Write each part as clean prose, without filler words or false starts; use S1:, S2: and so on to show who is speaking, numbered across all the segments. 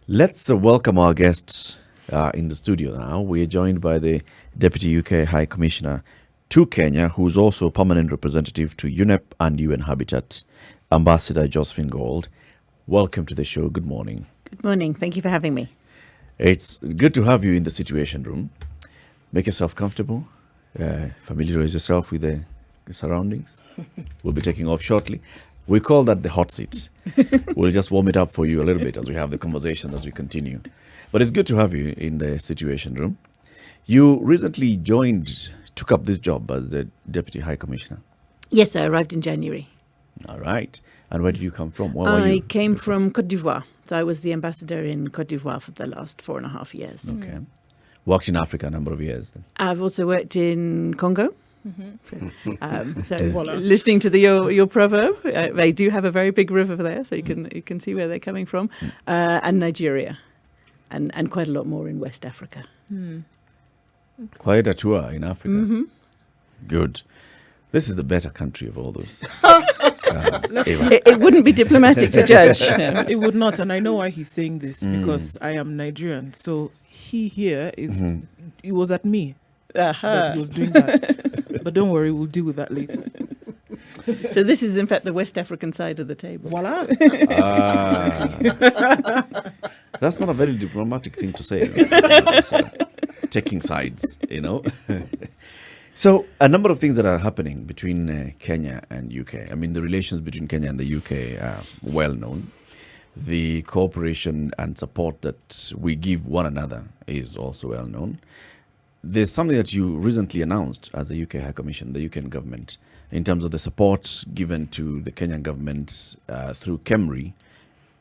S1: Let's welcome our guests in the studio now. We are joined by the Deputy UK High Commissioner to Kenya, who's also permanent representative to UNEP and UN Habitat, Ambassador Josephine Gauld. Welcome to the show. Good morning.
S2: Good morning. Thank you for having me.
S1: It's good to have you in the Situation Room. Make yourself comfortable. Familiarize yourself with the surroundings. We'll be taking off shortly. We call that the hot seat. We'll just warm it up for you a little bit as we have the conversation as we continue. But it's good to have you in the Situation Room. You recently took up this job as the Deputy High Commissioner.
S2: Yes, I arrived in January.
S1: All right. And where did you come from?
S2: I came from Côte d'Ivoire. So I was the ambassador in Côte d'Ivoire for the last 4.5 years.
S1: Okay. Worked in Africa a number of years then.
S2: I've also worked in Congo. Listening to your proverb, they do have a very big river there, so you can see where they're coming from, and Nigeria, and quite a lot more in West Africa.
S1: Quite a tour in Africa. Mm-hmm. Good. This is the better country of all those.
S2: It wouldn't be diplomatic to judge.
S3: It would not, and I know why he's saying this, because I am Nigerian. So he here is, it was at me that he was doing that. But don't worry, we'll deal with that later.
S2: So this is, in fact, the West African side of the table.
S3: Voila.
S1: That's not a very diplomatic thing to say. Taking sides, So a number of things that are happening between Kenya and UK. I mean, the relations between Kenya and the UK are well known. The cooperation and support that we give one another is also well known. There's something that you recently announced as the UK High Commission, the UK government, in terms of the support given to the Kenyan government through Camry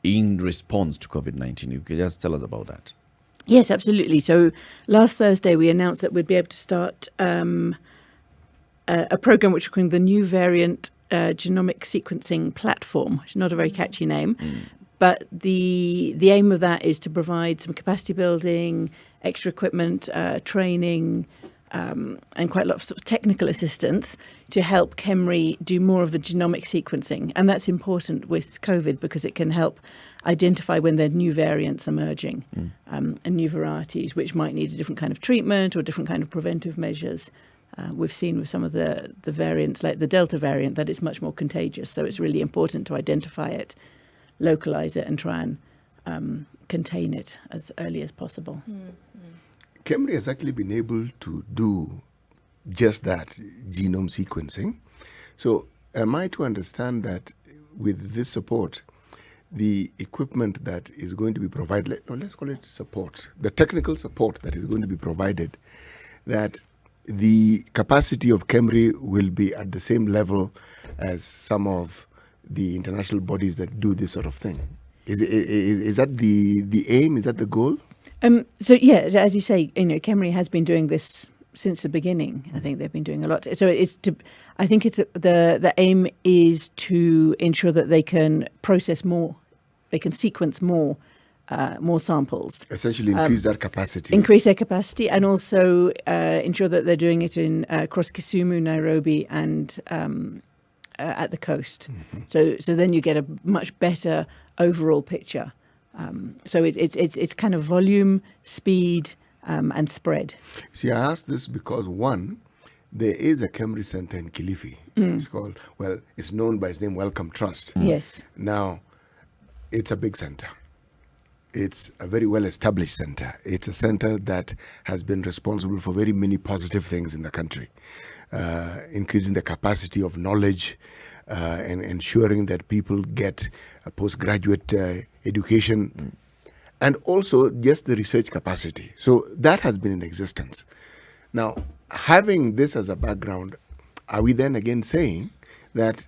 S1: in response to COVID-19. You could just tell us about that.
S2: Yes, absolutely. So last Thursday, we announced that we'd be able to start a program which we're calling the New Variant Genomic Sequencing Platform, which is not a very catchy name. But the aim of that is to provide some capacity building, extra equipment, training, and quite a lot of, sort of technical assistance to help Camry do more of the genomic sequencing. And that's important with COVID because it can help identify when there are new variants emerging and new varieties which might need a different kind of treatment or different kind of preventive measures. We've seen with some of the variants, like the Delta variant, that it's much more contagious. So it's really important to identify it, localize it, and try and contain it as early as possible.
S4: Camry has actually been able to do just that, genome sequencing. So am I to understand that with this support, the equipment that is going to be provided, let's call it support, the technical support that is going to be provided, that the capacity of Camry will be at the same level as some of the international bodies that do this sort of thing? Is that the aim? Is that the goal?
S2: So yeah, as you say, Camry has been doing this since the beginning. I think they've been doing a lot. So the aim is to ensure that they can process more, they can sequence more samples.
S4: Essentially increase their capacity.
S2: Increase their capacity, and also ensure that they're doing it in across Kisumu, Nairobi, and at the coast. So then you get a much better overall picture. So it's kind of volume, speed, and spread.
S4: See, I asked this because, one, there is a Camry Center in Kilifi. It's known by its name, Welcome Trust.
S2: Yes.
S4: Now, it's a big center. It's a very well-established center. It's a center that has been responsible for very many positive things in the country, increasing the capacity of knowledge and ensuring that people get a postgraduate education, and also just the research capacity. So that has been in existence. Now, having this as a background, are we then again saying that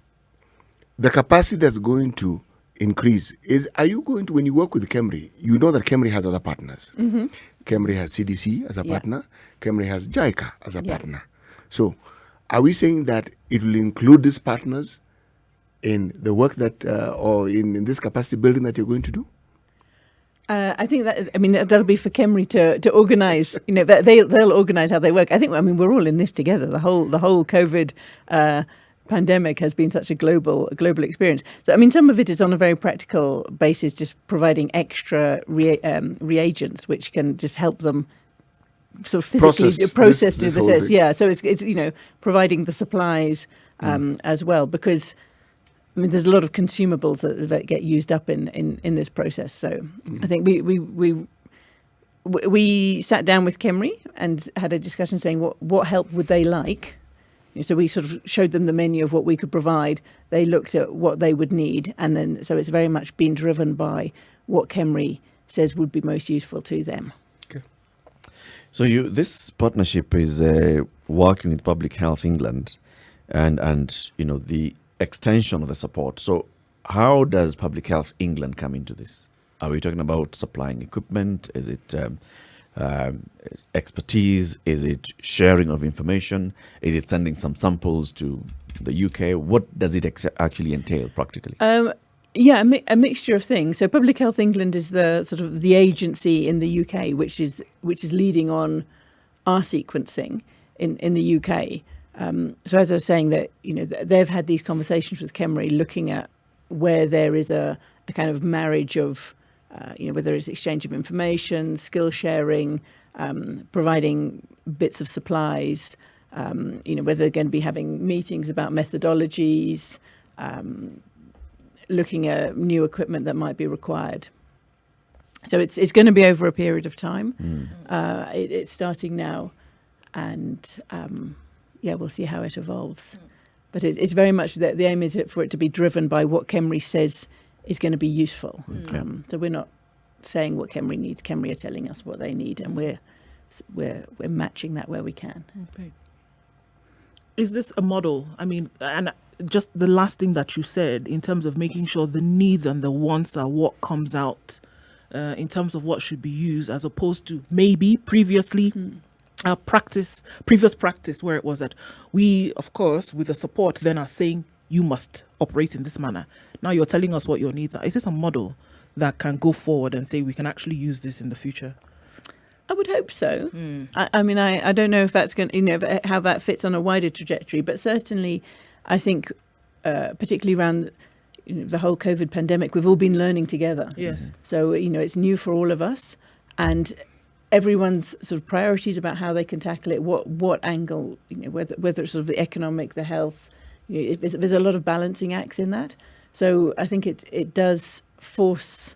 S4: the capacity that's going to increase are you going to, when you work with Camry, you know that Camry has other partners. Camry has CDC as a partner. Camry has JICA as a partner. So are we saying that it will include these partners in the work that, or in this capacity building that you're going to do?
S2: I think that'll be for Camry to organise. They'll organise how they work. We're all in this together. The whole COVID pandemic has been such a global experience. So, I mean, some of it is on a very practical basis, just providing extra reagents which can just help them sort of physically process
S4: this
S2: the
S4: whole
S2: process.
S4: thing.
S2: Yeah, so it's providing the supplies as well, because I mean there's a lot of consumables that get used up in this process. So I think we sat down with Camry and had a discussion saying what help would they like. So we sort of showed them the menu of what we could provide. They looked at what they would need, and then so it's very much been driven by what Camry says would be most useful to them.
S4: Okay.
S1: So this partnership is working with Public Health England, and the extension of the support. So how does Public Health England come into this? Are we talking about supplying equipment? Is it expertise? Is it sharing of information? Is it sending some samples to the UK? What does it actually entail practically?
S2: Yeah, a mixture of things. So Public Health England is the sort of the agency in the UK which is leading on our sequencing in the UK. So as I was saying, that they've had these conversations with Camry, looking at where there is a kind of marriage of whether it's exchange of information, skill sharing, providing bits of supplies, whether they're going to be having meetings about methodologies, looking at new equipment that might be required. So it's going to be over a period of time. It's starting now, and we'll see how it evolves. But it's very much that the aim is for it to be driven by what Camry says is going to be useful.
S1: Okay.
S2: So we're not saying what Camry needs. Camry are telling us what they need, and we're matching that where we can.
S3: Okay. Is this a model? I mean, and just the last thing that you said in terms of making sure the needs and the wants are what comes out in terms of what should be used, as opposed to maybe previously previous practice where it was that we, of course, with the support, then are saying you must operate in this manner. Now you're telling us what your needs are. Is this a model that can go forward and say we can actually use this in the future?
S2: I would hope so. I mean, I don't know if that's going to, how that fits on a wider trajectory, but certainly I think, particularly around the whole COVID pandemic, we've all been learning together.
S3: Yes.
S2: So, it's new for all of us, and everyone's sort of priorities about how they can tackle it, what angle, whether it's sort of the economic, the health, there's a lot of balancing acts in that. So I think it does force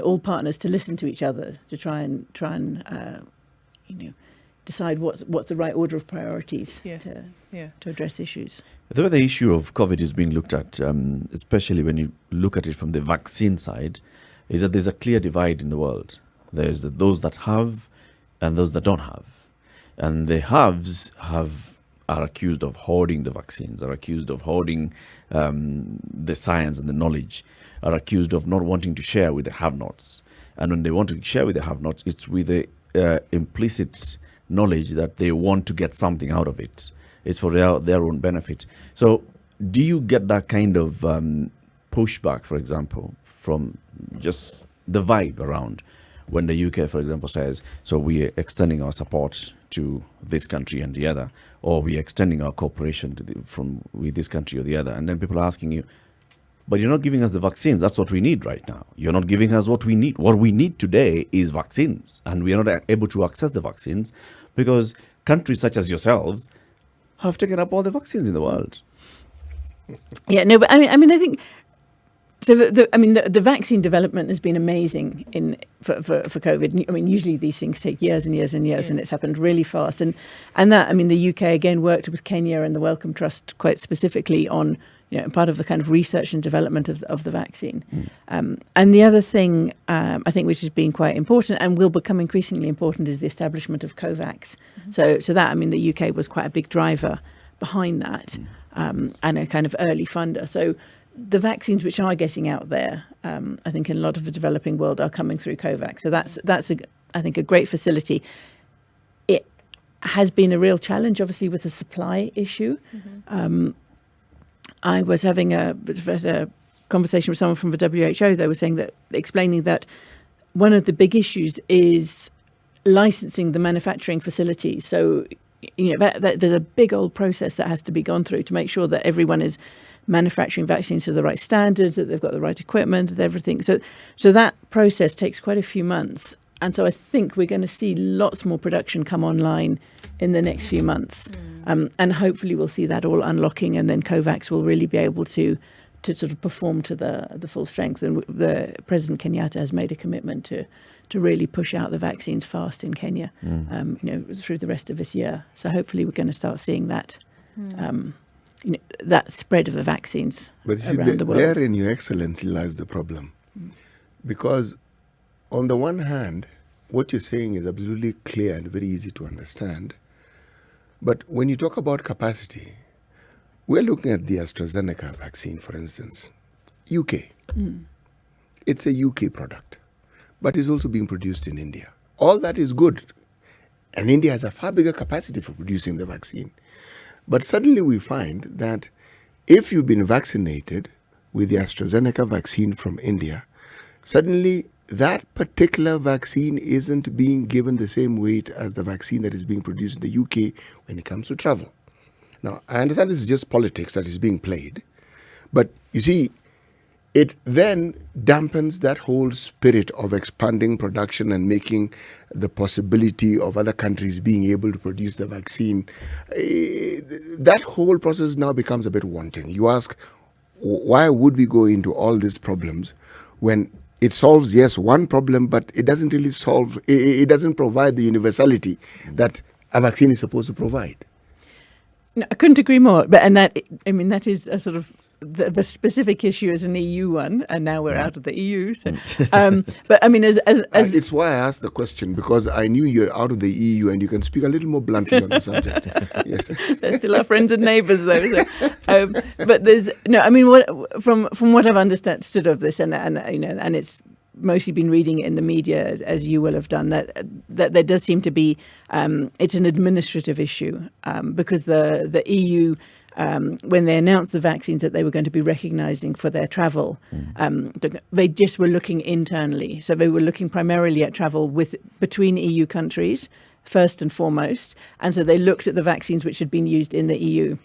S2: all partners to listen to each other, to try and decide what's the right order of priorities to address issues.
S1: The way the issue of COVID is being looked at, especially when you look at it from the vaccine side, is that there's a clear divide in the world. There's those that have and those that don't have. And the haves are accused of hoarding the vaccines, are accused of hoarding the science and the knowledge, are accused of not wanting to share with the have-nots. And when they want to share with the have-nots, it's with the implicit knowledge that they want to get something out of it. It's for their own benefit. So do you get that kind of pushback, for example, from just the vibe around when the UK, for example, says, so we're extending our support to this country and the other, or we're extending our cooperation with this country or the other, and then people are asking you, but you're not giving us the vaccines. That's what we need right now. You're not giving us what we need. What we need today is vaccines, and we are not able to access the vaccines because countries such as yourselves have taken up all the vaccines in the world.
S2: Yeah, no, but I mean, I think so. The vaccine development has been amazing for COVID. I mean, usually these things take years and years and years,
S3: Yes.
S2: and it's happened really fast. And that, I mean, the UK again worked with Kenya and the Wellcome Trust quite specifically on part of the kind of research and development of the vaccine. And the other thing I think which has been quite important and will become increasingly important is the establishment of COVAX. So that, I mean, the UK was quite a big driver behind that and a kind of early funder. So the vaccines which are getting out there, I think in a lot of the developing world are coming through COVAX. So that's I think a great facility. It has been a real challenge, obviously, with the supply issue. I was having a conversation with someone from the WHO. They were explaining that one of the big issues is licensing the manufacturing facilities. So there's a big old process that has to be gone through to make sure that everyone is manufacturing vaccines to the right standards, that they've got the right equipment, and everything. So that process takes quite a few months. And so I think we're going to see lots more production come online in the next few months. And hopefully we'll see that all unlocking, and then COVAX will really be able to sort of perform to the full strength. And the President Kenyatta has made a commitment to really push out the vaccines fast in Kenya, through the rest of this year. So hopefully we're going to start seeing that, that spread of the vaccines around the world.
S4: Therein, Your Excellency, lies the problem. Because on the one hand, what you're saying is absolutely clear and very easy to understand. But when you talk about capacity, we're looking at the AstraZeneca vaccine, for instance. UK. It's a UK product, but it's also being produced in India. All that is good. And India has a far bigger capacity for producing the vaccine. But suddenly we find that if you've been vaccinated with the AstraZeneca vaccine from India, suddenly that particular vaccine isn't being given the same weight as the vaccine that is being produced in the UK when it comes to travel. Now, I understand this is just politics that is being played, but you see, it then dampens that whole spirit of expanding production and making the possibility of other countries being able to produce the vaccine. That whole process now becomes a bit wanting. You ask, why would we go into all these problems when it solves, yes, one problem, but it doesn't really solve, it doesn't provide the universality that a vaccine is supposed to provide.
S2: No, I couldn't agree more. That is a sort of the specific issue is an EU one, and now we're out of the EU. So, but I mean, as
S4: it's why I asked the question, because I knew you're out of the EU and you can speak a little more bluntly on the subject. Yes,
S2: they're still our friends and neighbours, though. So, but there's no. I mean, from what I've understood of this, and it's mostly been reading it in the media, as you will have done, that there does seem to be it's an administrative issue because the EU. When they announced the vaccines that they were going to be recognising for their travel, they just were looking internally. So they were looking primarily at travel between EU countries, first and foremost. And so they looked at the vaccines which had been used in the EU.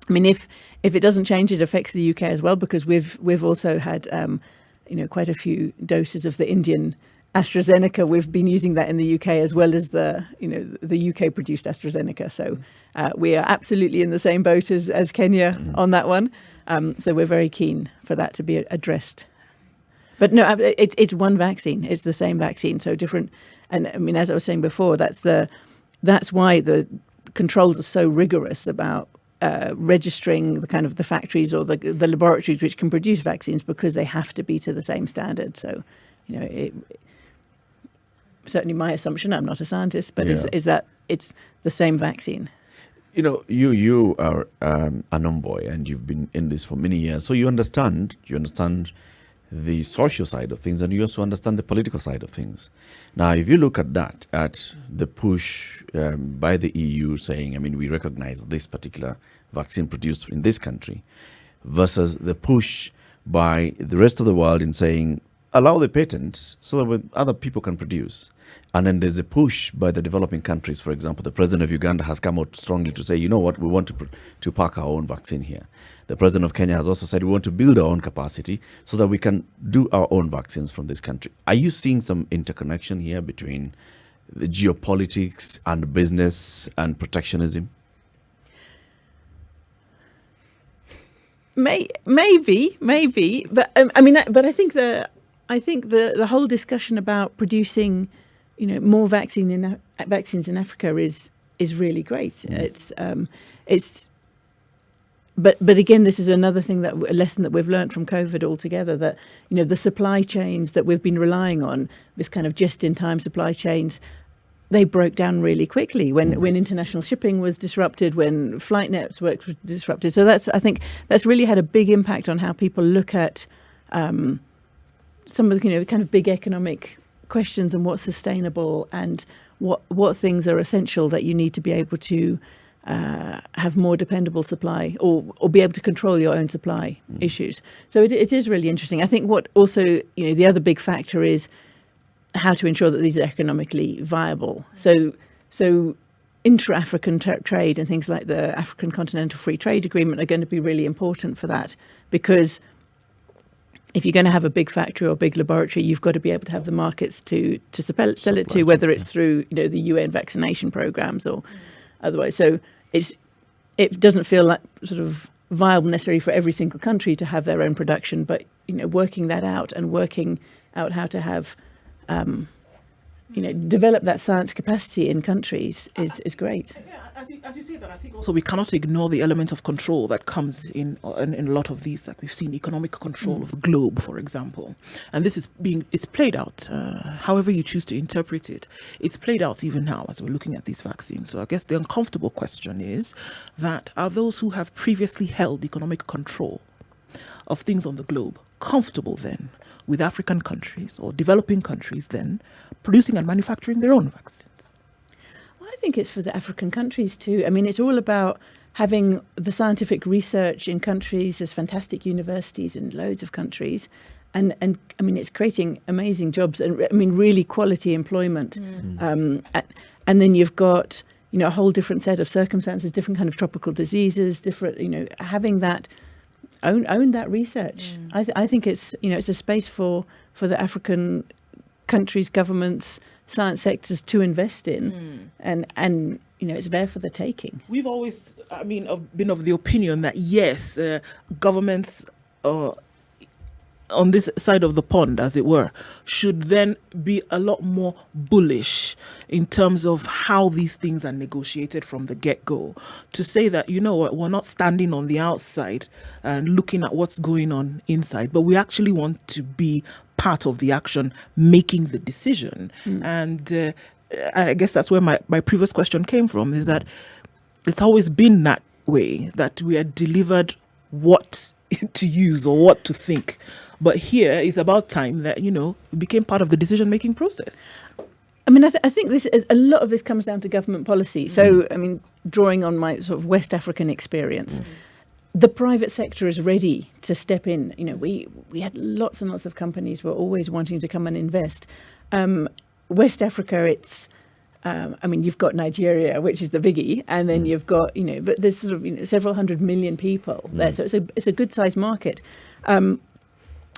S2: I mean, if it doesn't change, it affects the UK as well, because we've also had quite a few doses of the Indian AstraZeneca. We've been using that in the UK as well as the UK produced AstraZeneca. So we are absolutely in the same boat as Kenya on that one. So we're very keen for that to be addressed. But no, it's one vaccine. It's the same vaccine. So different. And I mean, as I was saying before, that's why the controls are so rigorous about registering the factories or the laboratories which can produce vaccines, because they have to be to the same standard. So, certainly my assumption, I'm not a scientist, but is that it's the same vaccine.
S1: You are an envoy, and you've been in this for many years, so you understand the social side of things, and you also understand the political side of things. Now, if you look at that, at the push by the EU saying, I mean, we recognize this particular vaccine produced in this country, versus the push by the rest of the world in saying, allow the patents so that other people can produce. And then there's a push by the developing countries. For example, the president of Uganda has come out strongly to say, you know what, we want to pack our own vaccine here. The president of Kenya has also said we want to build our own capacity so that we can do our own vaccines from this country. Are you seeing some interconnection here between the geopolitics and business and protectionism?
S2: Maybe, but but I think the whole discussion about producing, more vaccines in Africa is really great. But again, this is another thing a lesson that we've learned from COVID altogether, that the supply chains that we've been relying on, this kind of just-in-time supply chains, they broke down really quickly when international shipping was disrupted, when flight networks were disrupted. So I think that's really had a big impact on how people look at some of the kind of big economic questions and what's sustainable and what things are essential that you need to be able to have more dependable supply or be able to control your own supply issues. So it is really interesting. I think what also, the other big factor is how to ensure that these are economically viable. So intra-African trade and things like the African Continental Free Trade Agreement are going to be really important for that, because if you're going to have a big factory or a big laboratory, you've got to be able to have the markets to sell it to, whether it's through the UN vaccination programs or otherwise. So it doesn't feel like sort of viable necessarily for every single country to have their own production, but working that out and working out how to have develop that science capacity in countries is great.
S3: Yeah, as you say that, I think also we cannot ignore the element of control that comes in a lot of these. Like we've seen economic control of the globe, for example, and this is it's played out. However you choose to interpret it, it's played out even now as we're looking at these vaccines. So I guess the uncomfortable question is that are those who have previously held economic control of things on the globe comfortable then with African countries or developing countries then producing and manufacturing their own vaccines?
S2: Well, I think it's for the African countries too. I mean, it's all about having the scientific research in countries. There's fantastic universities in loads of countries. And I mean, it's creating amazing jobs and really quality employment. And then you've got, a whole different set of circumstances, different kind of tropical diseases, different, having that own that research. I think it's it's a space for the African countries, governments, science sectors to invest in, and it's there for the taking.
S3: We've always, been of the opinion that yes, governments on this side of the pond, as it were, should then be a lot more bullish in terms of how these things are negotiated from the get-go. To say that, we're not standing on the outside and looking at what's going on inside, but we actually want to be part of the action, making the decision. And I guess that's where my previous question came from, is that it's always been that way, that we are delivered what to use or what to think. But here is about time that, we became part of the decision-making process.
S2: I mean, I think a lot of this comes down to government policy. So, drawing on my sort of West African experience, the private sector is ready to step in. We had lots and lots of companies were always wanting to come and invest. West Africa, it's, you've got Nigeria, which is the biggie, and then you've got, but there's sort of several 100 million people there. So it's a good-sized market.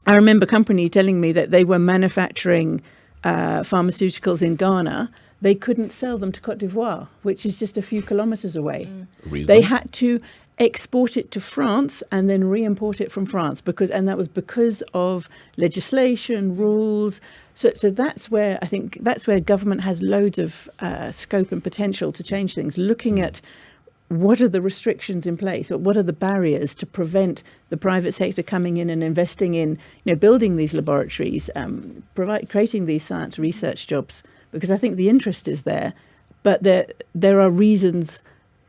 S2: I remember a company telling me that they were manufacturing pharmaceuticals in Ghana. They couldn't sell them to Cote d'Ivoire, which is just a few kilometers away. They had to export it to France and then re-import it from France and that was because of legislation, rules. So that's where government has loads of scope and potential to change things, looking at what are the restrictions in place, or what are the barriers to prevent the private sector coming in and investing in, building these laboratories, creating these science research jobs? Because I think the interest is there, but there are reasons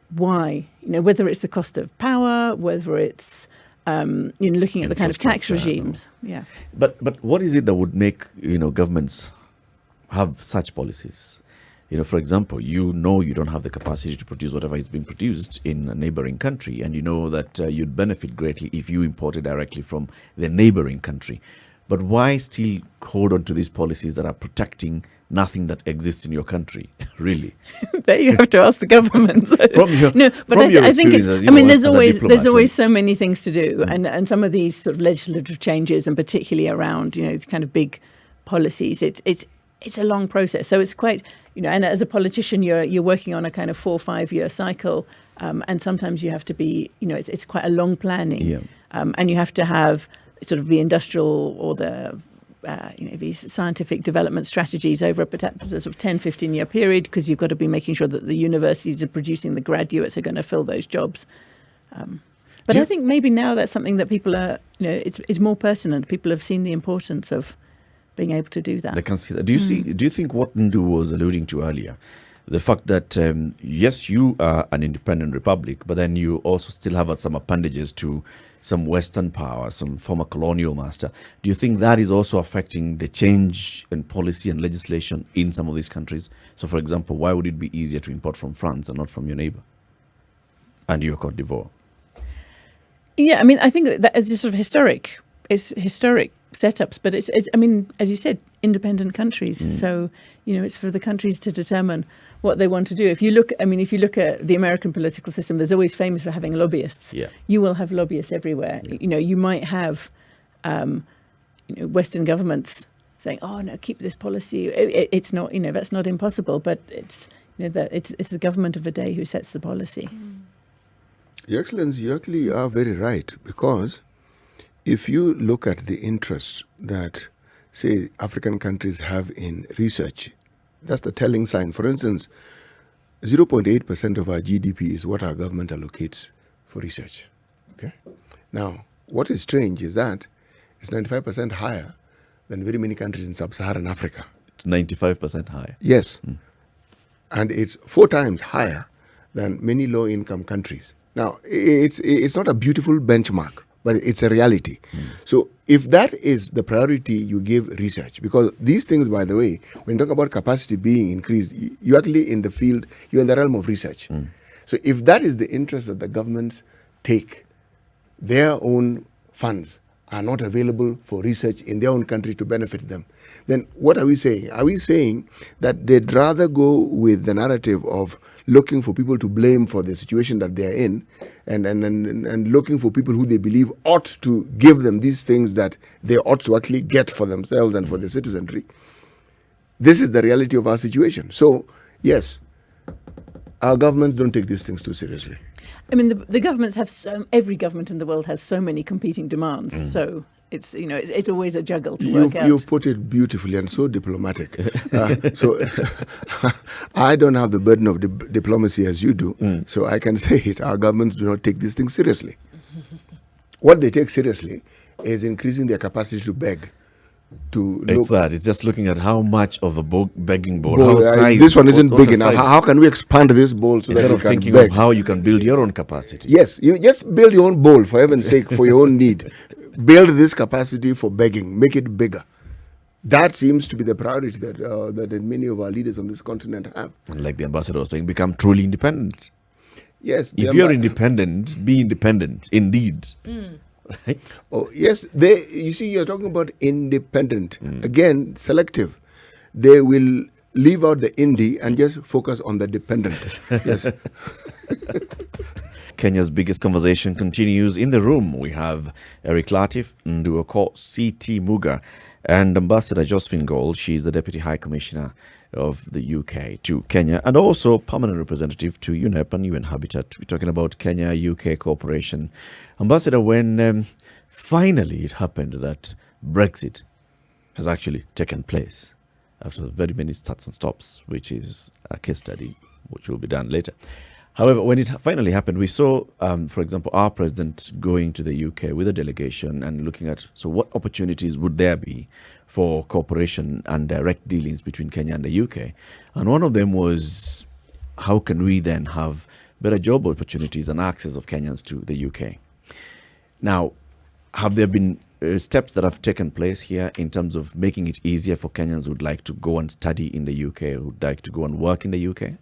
S2: why, whether it's the cost of power, whether it's looking at the kind of tax regimes. Yeah.
S1: But what is it that would make governments have such policies? For example, you don't have the capacity to produce whatever is being produced in a neighboring country, and you know that you'd benefit greatly if you imported directly from the neighboring country. But why still hold on to these policies that are protecting nothing that exists in your country, really?
S2: There you have to ask the government.
S1: I think it's,
S2: there's always so many things to do, and some of these sort of legislative changes, and particularly around kind of big policies, it's a long process. So it's quite, and as a politician, you're working on a kind of 4 or 5 year cycle, and sometimes you have to be, it's quite a long planning, and you have to have sort of the industrial or the these scientific development strategies over a sort of 10, 15 year period, because you've got to be making sure that the universities are producing the graduates who are going to fill those jobs. But I think maybe now that's something that people are, it's more pertinent. People have seen the importance of being able to do that.
S1: They can see that. Do you think what Ndu was alluding to earlier, the fact that yes, you are an independent republic, but then you also still have some appendages to some Western power, some former colonial master. Do you think that is also affecting the change in policy and legislation in some of these countries? So, for example, why would it be easier to import from France and not from your neighbor and your Cote d'Ivoire?
S2: Yeah, I think that it's just sort of historic. It's historic setups, but it's I mean, as you said, independent countries. So, it's for the countries to determine what they want to do. If you look at the American political system, there's always famous for having lobbyists.
S1: Yeah.
S2: You will have lobbyists everywhere. You might have, Western governments saying, "Oh no, keep this policy." It's not, that's not impossible, but it's the government of the day who sets the policy.
S4: Your Excellency, you actually are very right, because if you look at the interest that, say, African countries have in research, that's the telling sign. For instance, 0.8% of our GDP is what our government allocates for research. Okay. Now, what is strange is that it's 95% higher than very many countries in sub-Saharan Africa.
S1: It's 95% higher.
S4: Yes. And it's 4 times higher than many low-income countries. Now, it's not a beautiful benchmark, but it's a reality. So if that is the priority you give research, because these things, by the way, when you talk about capacity being increased, you're actually in the field, you're in the realm of research. So if that is the interest that the governments take, their own funds are not available for research in their own country to benefit them, then what are we saying? Are we saying that they'd rather go with the narrative of looking for people to blame for the situation that they're in, and looking for people who they believe ought to give them these things that they ought to actually get for themselves and for their citizenry? This is the reality of our situation. So, yes, our governments don't take these things too seriously.
S2: I mean, the governments have every government in the world has so many competing demands. So it's it's always a juggle to work out.
S4: You put it beautifully and so diplomatic. So I don't have the burden of diplomacy as you do. So I can say it. Our governments do not take these things seriously. What they take seriously is increasing their capacity to beg.
S1: It's just looking at how much of a begging bowl.
S4: This one isn't big enough. How can we expand this bowl so
S1: instead
S4: that
S1: of
S4: we can
S1: thinking
S4: beg?
S1: of how you can build your own capacity?
S4: Yes, you just build your own bowl, for heaven's sake, for your own need. Build this capacity for begging. Make it bigger. That seems to be the priority that many of our leaders on this continent have.
S1: And like the ambassador was saying, become truly independent.
S4: Yes.
S1: If you're independent, be independent indeed. Right?
S4: Oh, yes. You see, you're talking about independent. Again, selective. They will leave out the indie and just focus on the dependent. Yes.
S1: Kenya's biggest conversation continues. In the room, we have Eric Latif, Nduoko, C.T. Muga, and Ambassador Josephine Gauld. She's the Deputy High Commissioner of the UK to Kenya, and also permanent representative to UNEP and UN Habitat. We're talking about Kenya-UK cooperation. Ambassador, when finally it happened that Brexit has actually taken place after very many starts and stops, which is a case study, which will be done later. However, when it finally happened, we saw, for example, our president going to the UK with a delegation and looking at, so what opportunities would there be for cooperation and direct dealings between Kenya and the UK? And one of them was, how can we then have better job opportunities and access of Kenyans to the UK? Now, have there been steps that have taken place here in terms of making it easier for Kenyans who would like to go and study in the UK, who would like to go and work in the UK?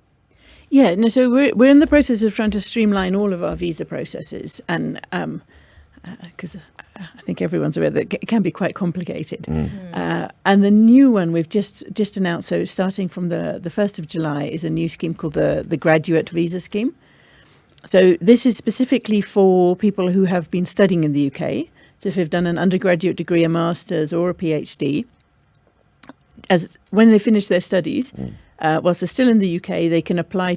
S2: Yeah, no. So we're in the process of trying to streamline all of our visa processes, and because I think everyone's aware that it can be quite complicated. And the new one we've just announced, so starting from the 1st of July, is a new scheme called the Graduate Visa Scheme. So this is specifically for people who have been studying in the UK. So if they've done an undergraduate degree, a master's, or a PhD, when they finish their studies. Whilst they're still in the UK, they can apply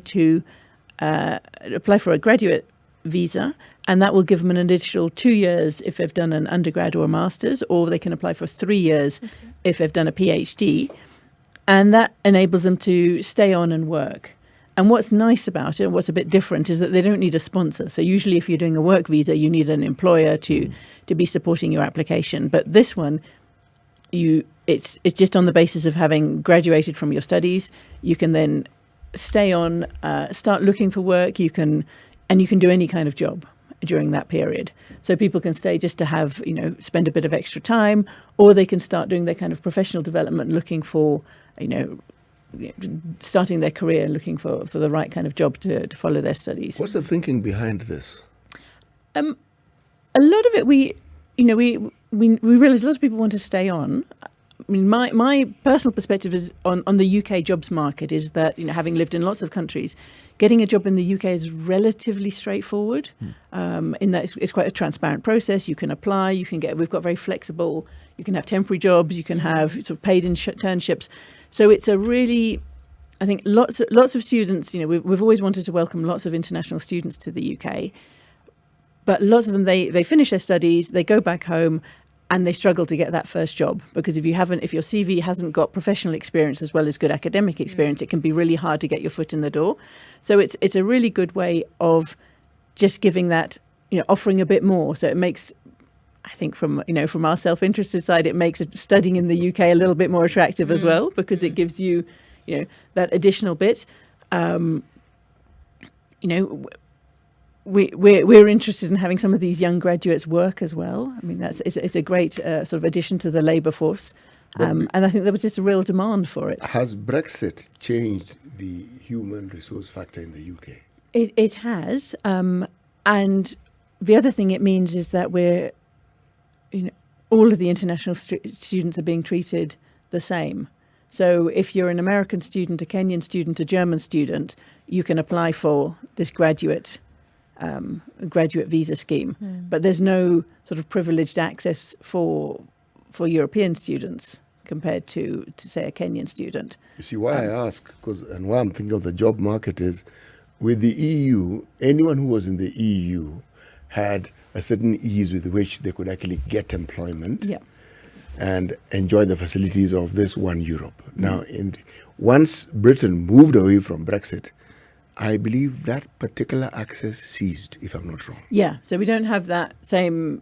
S2: for a graduate visa, and that will give them an additional 2 years if they've done an undergrad or a master's, or they can apply for 3 years if they've done a PhD, and that enables them to stay on and work. And what's nice about it, what's a bit different, is that they don't need a sponsor. So usually if you're doing a work visa, you need an employer to be supporting your application. But this one, it's just on the basis of having graduated from your studies. You can then stay on, start looking for work. You can do any kind of job during that period. So people can stay just to have, spend a bit of extra time, or they can start doing their kind of professional development, looking for, starting their career, looking for the right kind of job to follow their studies.
S4: What's the thinking behind this?
S2: A lot of it, we we realise a lot of people want to stay on. I mean, my personal perspective is on the UK jobs market is that, having lived in lots of countries, getting a job in the UK is relatively straightforward. In that it's quite a transparent process. You can apply, we've got very flexible, you can have temporary jobs, you can have sort of paid internships. So it's a really, I think lots of students, we've always wanted to welcome lots of international students to the UK, but lots of them, they finish their studies, they go back home, and they struggle to get that first job, because if your CV hasn't got professional experience as well as good academic experience, it can be really hard to get your foot in the door. So it's a really good way of just giving that, offering a bit more. So it makes, I think from our self-interested side, it makes studying in the UK a little bit more attractive as well, because it gives you, that additional bit. We're interested in having some of these young graduates work as well. I mean, it's a great sort of addition to the labour force. And I think there was just a real demand for it.
S4: Has Brexit changed the human resource factor in the UK?
S2: It has. And the other thing it means is that all of the international students are being treated the same. So if you're an American student, a Kenyan student, a German student, you can apply for this graduate visa scheme, but there's no sort of privileged access for European students compared to say a Kenyan student.
S4: You see why I ask, and why I'm thinking of the job market is, with the EU, anyone who was in the EU had a certain ease with which they could actually get employment and enjoy the facilities of this one Europe. Now, once Britain moved away from Brexit, I believe that particular access ceased, if I'm not wrong.
S2: Yeah, so we don't have that same,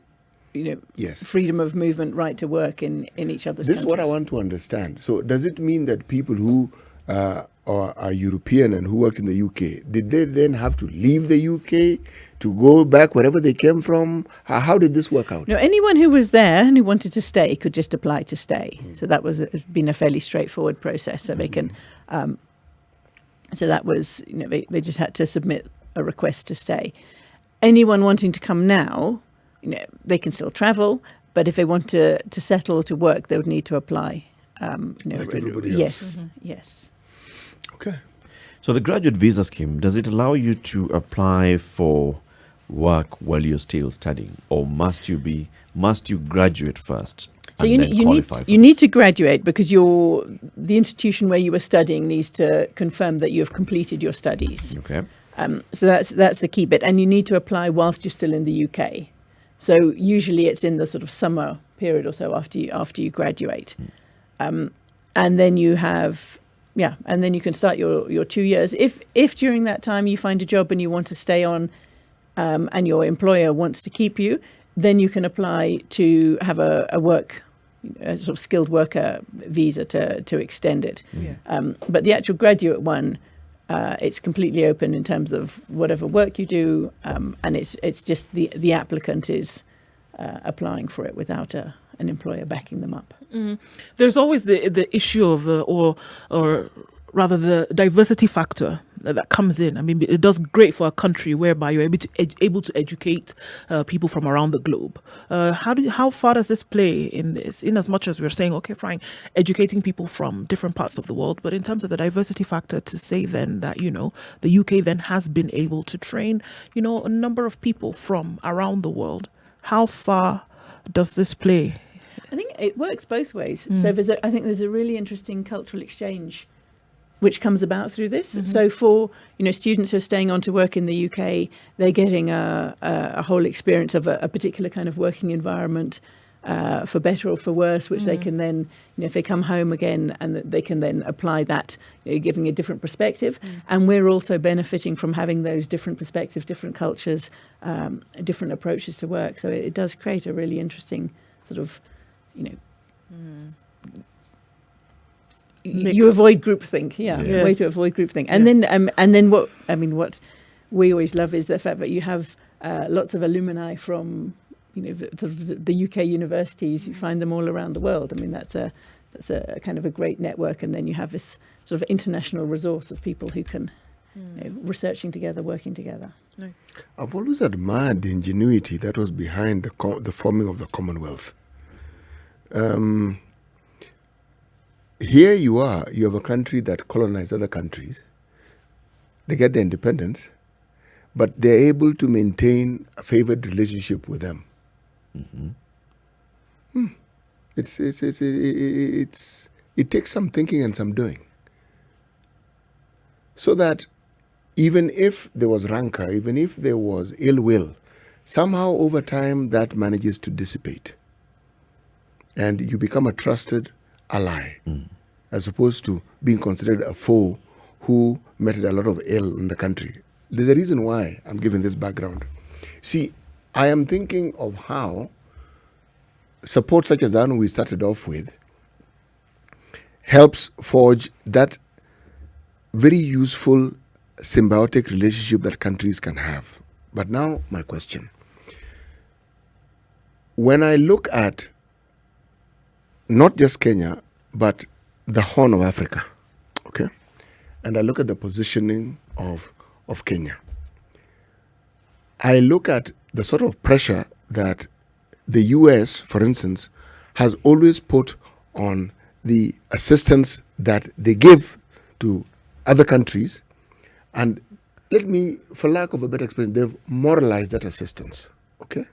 S4: Yes.
S2: freedom of movement, right to work in each other's
S4: This is what I
S2: countries.
S4: want to understand. So does it mean that people who are European and who worked in the UK, did they then have to leave the UK to go back wherever they came from? How did this work out?
S2: No, anyone who was there and who wanted to stay could just apply to stay. So that has been a fairly straightforward process. So they can... So that was, they just had to submit a request to stay. Anyone wanting to come now, they can still travel, but if they want to settle or to work, they would need to apply.
S4: Like everybody else.
S2: Yes, yes.
S4: Okay.
S1: So the graduate visa scheme, does it allow you to apply for work while you're still studying, or must you graduate first?
S2: So you need to graduate, because the institution where you were studying needs to confirm that you have completed your studies.
S1: Okay.
S2: So that's the key bit, and you need to apply whilst you're still in the UK. So usually it's in the sort of summer period or so after you graduate, and then you have and then you can start your 2 years. If during that time you find a job and you want to stay on, and your employer wants to keep you, then you can apply to have a sort of skilled worker visa to extend it. But the actual graduate one, it's completely open in terms of whatever work you do, and it's just the applicant is applying for it without an employer backing them up.
S3: There's always the issue of or rather the diversity factor that comes in. I mean, it does great for a country whereby you're able to educate people from around the globe. How far does this play in this? In as much as we're saying, okay, fine, educating people from different parts of the world, but in terms of the diversity factor, to say then that the UK then has been able to train a number of people from around the world. How far does this play?
S2: I think it works both ways. So I think there's a really interesting cultural exchange which comes about through this. So for students who are staying on to work in the UK, they're getting a whole experience of a particular kind of working environment, for better or for worse, which they can then, if they come home again, and they can then apply that, giving a different perspective. And we're also benefiting from having those different perspectives, different cultures, different approaches to work. So it does create a really interesting sort of, you avoid groupthink, way to avoid groupthink. And then what we always love is the fact that you have lots of alumni from the UK universities. You find them all around the world. I mean, that's a kind of a great network, and then you have this sort of international resource of people who can researching together, working together.
S4: I've always admired the ingenuity that was behind the forming of the Commonwealth. Here you are, you have a country that colonized other countries. They get their independence, but they're able to maintain a favored relationship with them. It takes some thinking and some doing. So that even if there was rancor, even if there was ill will, somehow over time that manages to dissipate. And you become a trusted ally, as opposed to being considered a foe who meted a lot of ill in the country. There's a reason why I'm giving this background. See, I am thinking of how support such as the one we started off with helps forge that very useful symbiotic relationship that countries can have. But now my question. When I look at not just Kenya, but the Horn of Africa, okay, and I look at the positioning of Kenya, I look at the sort of pressure that the US, for instance, has always put on the assistance that they give to other countries, and let me, for lack of a better expression, they've moralized that assistance, okay?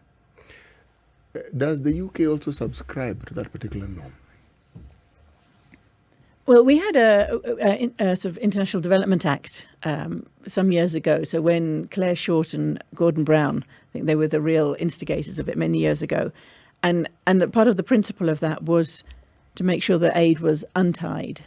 S4: Does the UK also subscribe to that particular norm?
S2: Well, we had a sort of International Development Act some years ago. So when Claire Short and Gordon Brown, I think they were the real instigators of it many years ago. And part of the principle of that was to make sure that aid was untied.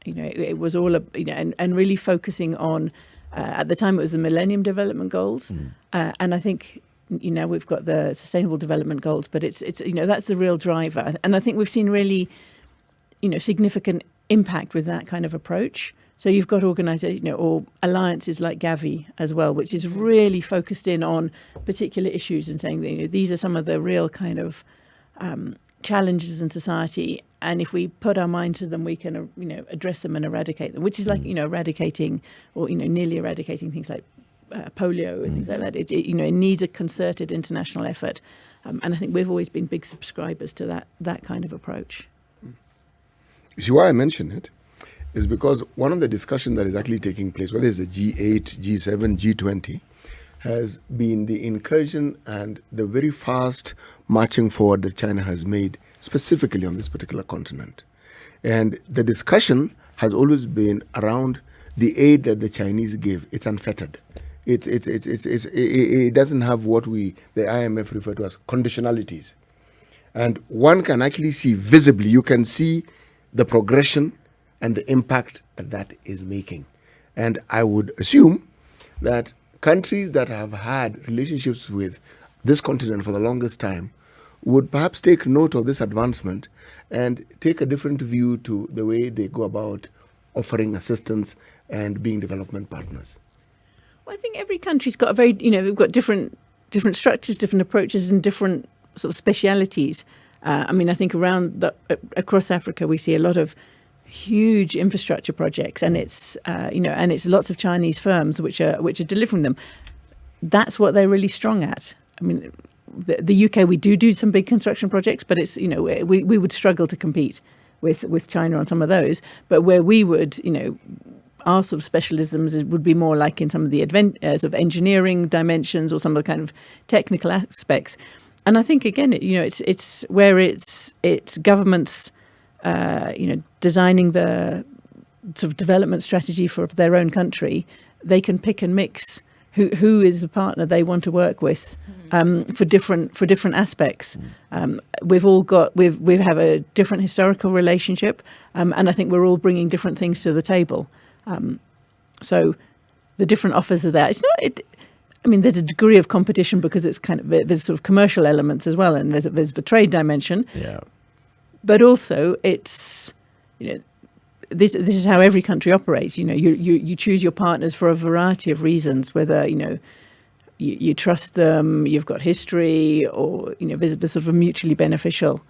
S2: You know, it was all, and really focusing on, at the time it was the Millennium Development Goals. And I think, we've got the Sustainable Development Goals, but it's that's the real driver. And I think we've seen really, significant impact with that kind of approach. So you've got organisations, or alliances like Gavi as well, which is really focused in on particular issues and saying that these are some of the real kind of challenges in society, and if we put our mind to them, we can address them and eradicate them. Which is like eradicating, or nearly eradicating things like polio and things like that. It needs a concerted international effort, and I think we've always been big subscribers to that kind of approach.
S4: You see why I mention it is because one of the discussions that is actually taking place, whether it's the G8, G7, G20, has been the incursion and the very fast marching forward that China has made specifically on this particular continent. And the discussion has always been around the aid that the Chinese give. It's unfettered. It doesn't have what the IMF refer to as conditionalities. And one can actually see visibly, you can see the progression and the impact that is making. And I would assume that countries that have had relationships with this continent for the longest time would perhaps take note of this advancement and take a different view to the way they go about offering assistance and being development partners.
S2: Well, I think every country's got a very, we've got different structures, different approaches, and different sort of specialities. I think across Africa we see a lot of huge infrastructure projects, and it's lots of Chinese firms which are delivering them. That's what they're really strong at. I mean, the UK, we do some big construction projects, but it's we would struggle to compete with China on some of those. But where we would our sort of specialisms would be more like in some of the sort of engineering dimensions or some of the kind of technical aspects. And I think again, it's where it's governments, designing the sort of development strategy for their own country. They can pick and mix who is the partner they want to work with for different aspects. We have a different historical relationship, and I think we're all bringing different things to the table. So the different offers are there. It's not. There's a degree of competition because it's there's sort of commercial elements as well, and there's the trade dimension. Yeah. But also, it's this is how every country operates. You choose your partners for a variety of reasons, whether you trust them, you've got history, or there's sort of a mutually beneficial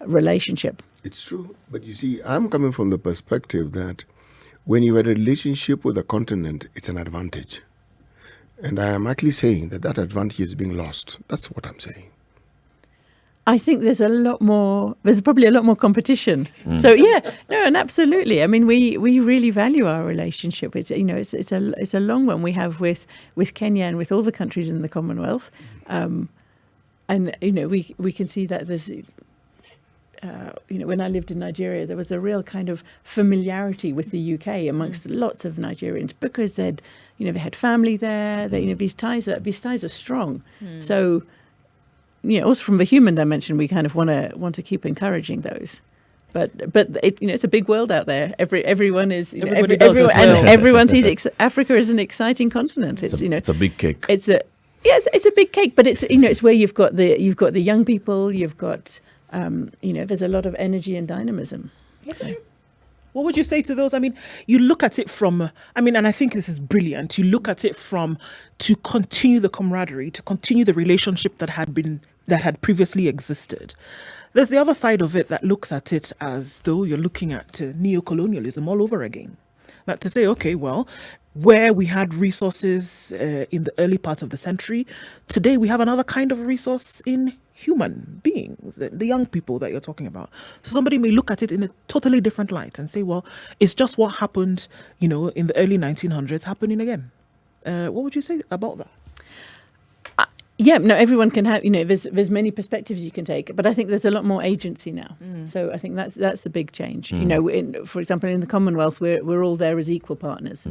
S2: relationship.
S4: It's true, but you see, I'm coming from the perspective that when you have a relationship with a continent, it's an advantage. And I am actually saying that advantage is being lost. That's what I'm saying.
S2: I think there's probably a lot more competition. So and absolutely. I mean, we really value our relationship. It's it's a long one we have with Kenya and with all the countries in the Commonwealth, and we can see that there's. When I lived in Nigeria, there was a real kind of familiarity with the UK amongst lots of Nigerians because they had family there. These ties are strong. So. Also from the human dimension, we kind of want to keep encouraging those, but it's a big world out there. Everyone is everyone sees Africa as an exciting continent.
S1: It's a big cake.
S2: It's a big cake, but it's where you've got the young people, you've got there's a lot of energy and dynamism.
S3: What would you say to those? I mean, you look at it from, and I think this is brilliant. You look at it from to continue the camaraderie, to continue the relationship that had previously existed. There's the other side of it that looks at it as though you're looking at neo-colonialism all over again. That to say, okay, well, where we had resources in the early part of the century, today we have another kind of resource in human beings, the young people that you're talking about. So somebody may look at it in a totally different light and say, well, it's just what happened, in the early 1900s happening again. What would you say about that?
S2: Everyone can have, there's many perspectives you can take, but I think there's a lot more agency now. So I think that's the big change. For example, in the Commonwealth, we're all there as equal partners.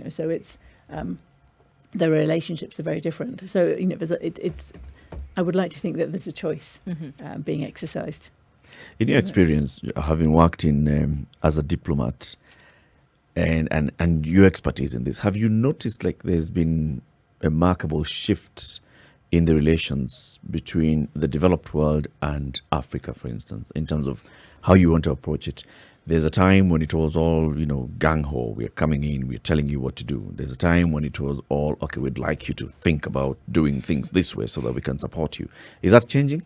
S2: So it's the relationships are very different. So I would like to think that there's a choice being exercised.
S1: In your experience, having worked in as a diplomat and your expertise in this, have you noticed like there's been a remarkable shift in the relations between the developed world and Africa, for instance, in terms of how you want to approach it? There's a time when it was all, gang-ho, we're coming in, we're telling you what to do. There's a time when it was all, okay, we'd like you to think about doing things this way so that we can support you. Is that changing?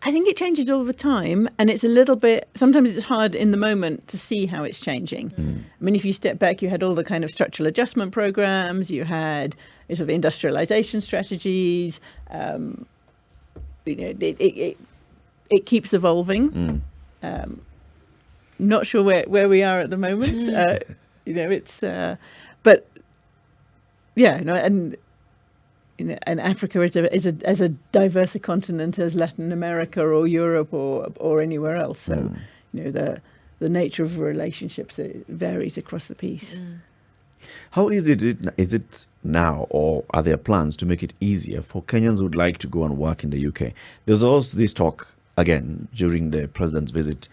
S2: I think it changes all the time, and it's a little bit, sometimes it's hard in the moment to see how it's changing. I mean, if you step back, you had all the kind of structural adjustment programs, you had sort of industrialization strategies, it keeps evolving. Not sure where we are at the moment. And Africa is as a diverse a continent as Latin America or Europe or anywhere else. So, the nature of relationships varies across the piece.
S1: How easy is it now, or are there plans to make it easier for Kenyans who would like to go and work in the UK? There's also this talk, again, during the president's visit,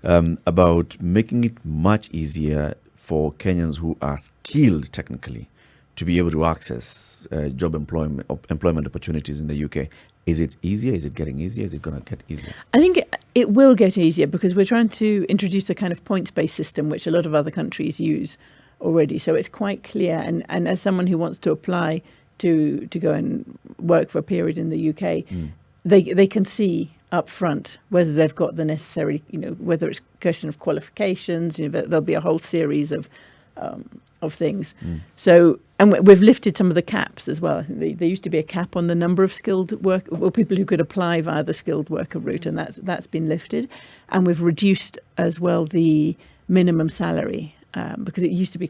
S1: about making it much easier for Kenyans who are skilled technically to be able to access job employment opportunities in the UK. Is it easier? Is it getting easier? Is it going to get easier?
S2: I think it will get easier because we're trying to introduce a kind of points-based system, which a lot of other countries use already. So it's quite clear. And as someone who wants to apply to go and work for a period in the UK, they can see up front whether they've got the necessary, whether it's a question of qualifications, there'll be a whole series of things. So, and we've lifted some of the caps as well. I think there used to be a cap on the number of skilled work, or people who could apply via the skilled worker route, and that's been lifted. And we've reduced as well the minimum salary because it used to be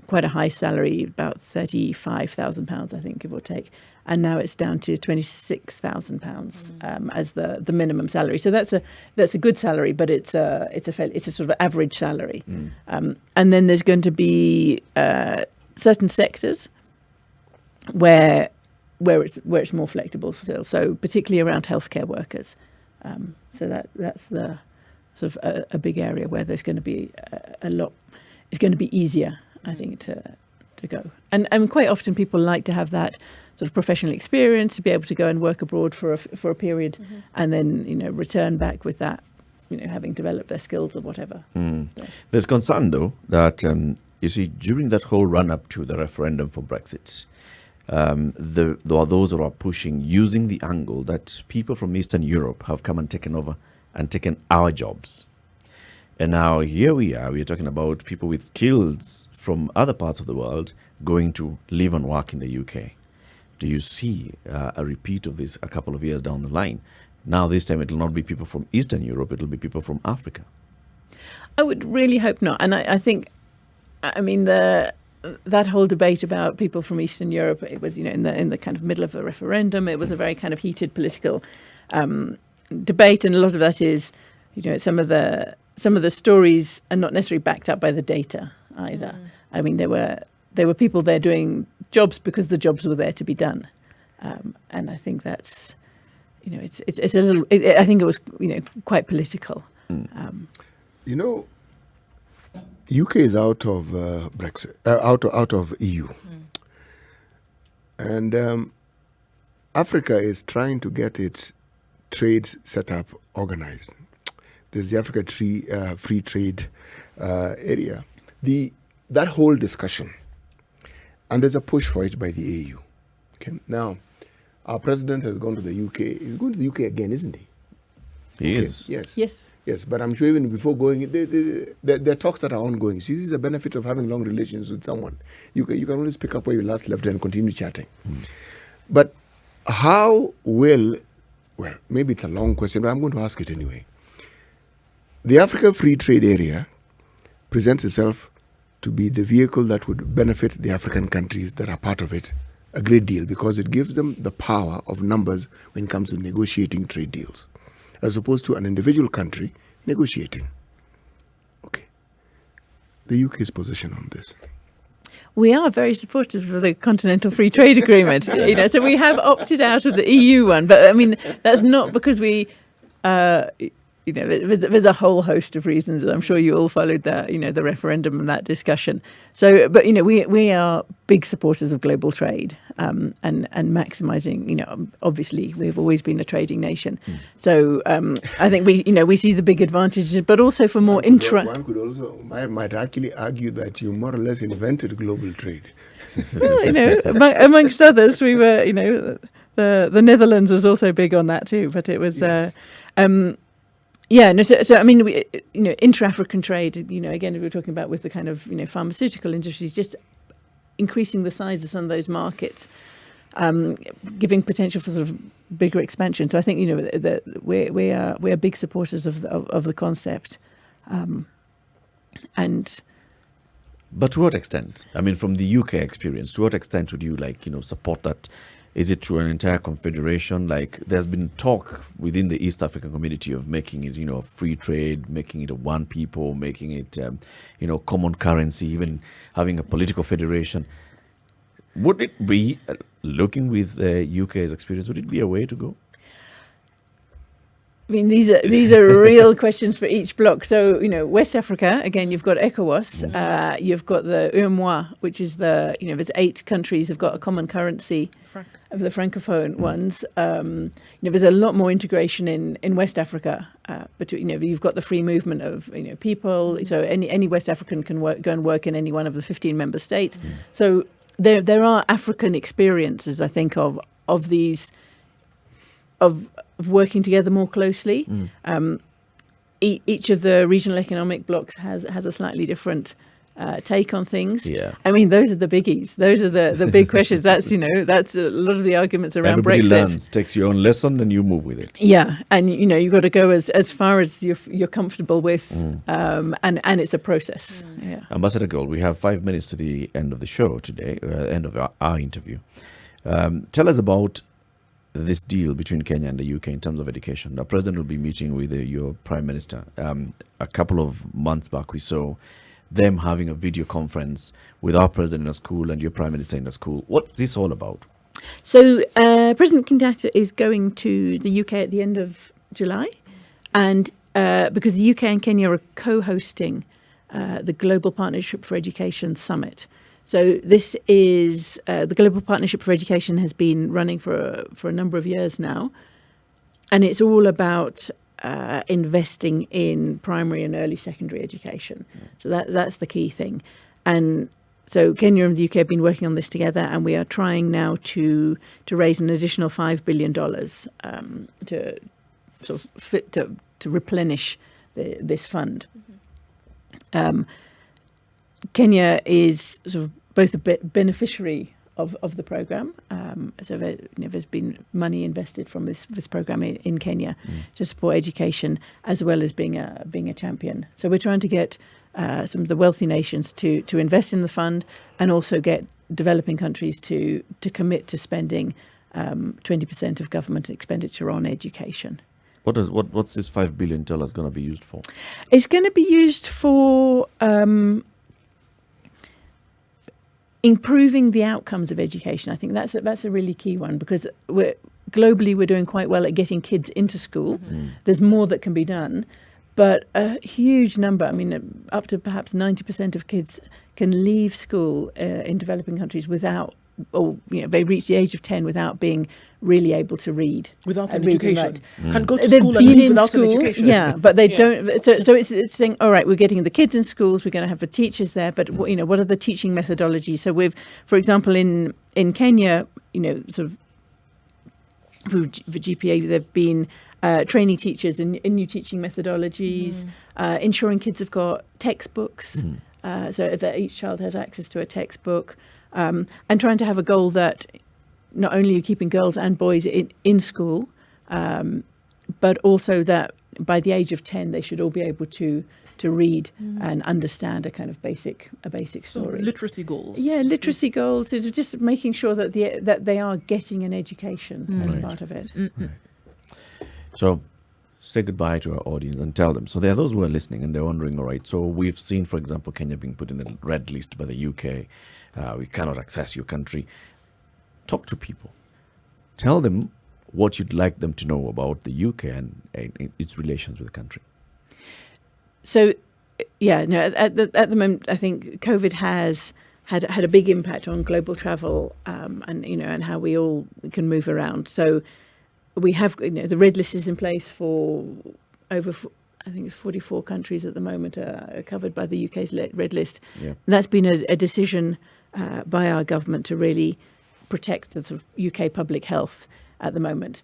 S2: quite a high salary, about £35,000, I think, give or take. And now it's down to £26,000 as the minimum salary. So that's a good salary, but it's a sort of average salary. And then there's going to be certain sectors where it's more flexible still. So particularly around healthcare workers. So that's the sort of a big area where there's going to be a lot. It's going to be easier, I think, to go. And quite often people like to have that sort of professional experience to be able to go and work abroad for a period and then, return back with that, having developed their skills or whatever. So.
S1: There's concern, though, that, you see, during that whole run-up to the referendum for Brexit, there are those who are pushing, using the angle that people from Eastern Europe have come and taken over and taken our jobs. And now here we're talking about people with skills from other parts of the world going to live and work in the UK do you see a repeat of this a couple of years down the line? Now, this time, it will not be people from Eastern Europe, it will be people from Africa.
S2: I would really hope not. And I think, I mean, that whole debate about people from Eastern Europe, it was, in the kind of middle of a referendum. It was a very kind of heated political debate, and a lot of that is, some of the stories are not necessarily backed up by the data either. I mean, there were people there doing jobs because the jobs were there to be done, and I think that's, it's a little. I think it was, quite political.
S4: UK is out of Brexit, out of EU, and Africa is trying to get its trade set up organized. There's the Africa Free Trade area. That whole discussion, and there's a push for it by the AU. Okay, now our president has gone to the UK. He's going to the UK again, isn't he?
S1: He is.
S4: Yes, but I'm sure even before going, there are talks that are ongoing. See, this is the benefit of having long relations with someone. You can always pick up where you last left and continue chatting. But how will, well, maybe it's a long question, but I'm going to ask it anyway. The Africa Free Trade Area presents itself to be the vehicle that would benefit the African countries that are part of it a great deal, because it gives them the power of numbers when it comes to negotiating trade deals, as opposed to an individual country negotiating. Okay. The UK's position on this.
S2: We are very supportive of the Continental Free Trade Agreement, so we have opted out of the EU one, but I mean, that's not because we, there's a whole host of reasons. I'm sure you all followed that, the referendum and that discussion. So, but, we are big supporters of global trade and maximising, obviously we've always been a trading nation. So I think we see the big advantages, but also for more
S4: One could also, might actually argue that you more or less invented global trade.
S2: Well, amongst others, we were, the Netherlands was also big on that too, but it was... Yes. So I mean, intra-African trade, again, we were talking about with the kind of, pharmaceutical industries, just increasing the size of some of those markets, giving potential for sort of bigger expansion. So I think, that we are big supporters of the concept.
S1: But to what extent? I mean, from the UK experience, to what extent would you support that? Is it through an entire confederation? Like, there's been talk within the East African community of making it, a free trade, making it a one people, making it, common currency, even having a political federation. Would it be, looking with the UK's experience, would it be a way to go?
S2: I mean, these are real questions for each bloc. So, West Africa, again, you've got ECOWAS, you've got the UEMOA, which is there's 8 countries have got a common currency of the Francophone ones. There's a lot more integration in West Africa. Between, you've got the free movement of, people. So any West African can go and work in any one of the 15 member states. So there are African experiences, I think, of these, of working together more closely. Each of the regional economic blocs has a slightly different take on things. Yeah. I mean, those are the biggies. Those are the big questions. That's that's a lot of the arguments around
S1: Everybody
S2: Brexit.
S1: Learns, takes your own lesson, and you move with it.
S2: Yeah, and you've got to go as far as you're comfortable with, and it's a process. Yeah.
S1: Ambassador Gauld, we have 5 minutes to the end of the show today, end of our interview. Tell us about this deal between Kenya and the UK in terms of education. The president will be meeting with your prime minister. A couple of months back, we saw them having a video conference with our president in a school and your prime minister in a school. What's this all about?
S2: So President Kenyatta is going to the UK at the end of July, and because the UK and Kenya are co-hosting the Global Partnership for Education Summit. So this is the Global Partnership for Education has been running for a number of years now, and it's all about investing in primary and early secondary education. So that's the key thing. And so Kenya and the UK have been working on this together, and we are trying now to raise an additional $5 billion to sort of to replenish this fund. Kenya is sort of both a beneficiary of the program. So there's been money invested from this program in Kenya to support education, as well as being a champion. So we're trying to get some of the wealthy nations to invest in the fund, and also get developing countries to commit to spending 20% of government expenditure on education.
S1: What's this $5 billion going to be used for?
S2: It's going to be used for improving the outcomes of education. I think that's a really key one, because globally we're doing quite well at getting kids into school. There's more that can be done, but a huge number, up to perhaps 90% of kids can leave school in developing countries without, or they reach the age of 10 without being really able to read.
S3: Without an
S2: read and
S3: education.
S2: write.
S3: Can go to
S2: They've
S3: school and
S2: been
S3: leave
S2: in
S3: without
S2: school,
S3: an education.
S2: yeah, but they don't. So it's saying, all right, we're getting the kids in schools, we're going to have the teachers there, but what are the teaching methodologies? So for example, in Kenya, sort of for GPA, they've been training teachers in new teaching methodologies, ensuring kids have got textbooks, so that each child has access to a textbook, and trying to have a goal that not only are keeping girls and boys in school, but also that by the age of 10 they should all be able to read and understand a kind of basic story.
S3: So literacy goals.
S2: Yeah, literacy goals. So just making sure that that they are getting an education as part of it.
S1: Right. So say goodbye to our audience and tell them. So there are those who are listening and they're wondering, all right, so we've seen, for example, Kenya being put in the red list by the UK. We cannot access your country. Talk to people. Tell them what you'd like them to know about the UK and its relations with the country.
S2: So, at the moment, I think COVID has had a big impact on global travel, and how we all can move around. So we have, the red list is in place for over, I think it's 44 countries at the moment are covered by the UK's red list.
S1: Yeah.
S2: And that's been a decision by our government to really protect the sort of UK public health at the moment.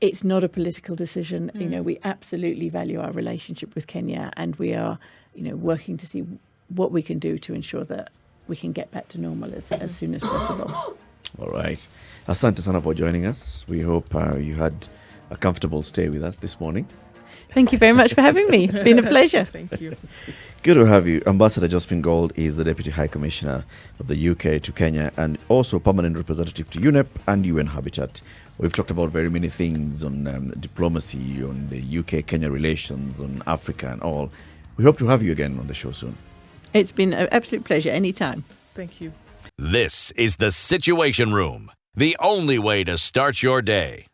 S2: It's not a political decision. We absolutely value our relationship with Kenya, and we are, working to see what we can do to ensure that we can get back to normal as soon as possible.
S1: All right. Asante sana for joining us. We hope you had a comfortable stay with us this morning.
S2: Thank you very much for having me. It's been a pleasure.
S3: Thank you.
S1: Good to have you. Ambassador Josephine Gauld is the Deputy High Commissioner of the UK to Kenya and also permanent representative to UNEP and UN Habitat. We've talked about very many things on diplomacy, on the UK-Kenya relations, on Africa and all. We hope to have you again on the show soon.
S2: It's been an absolute pleasure. Anytime.
S3: Thank you.
S5: This is the Situation Room, the only way to start your day.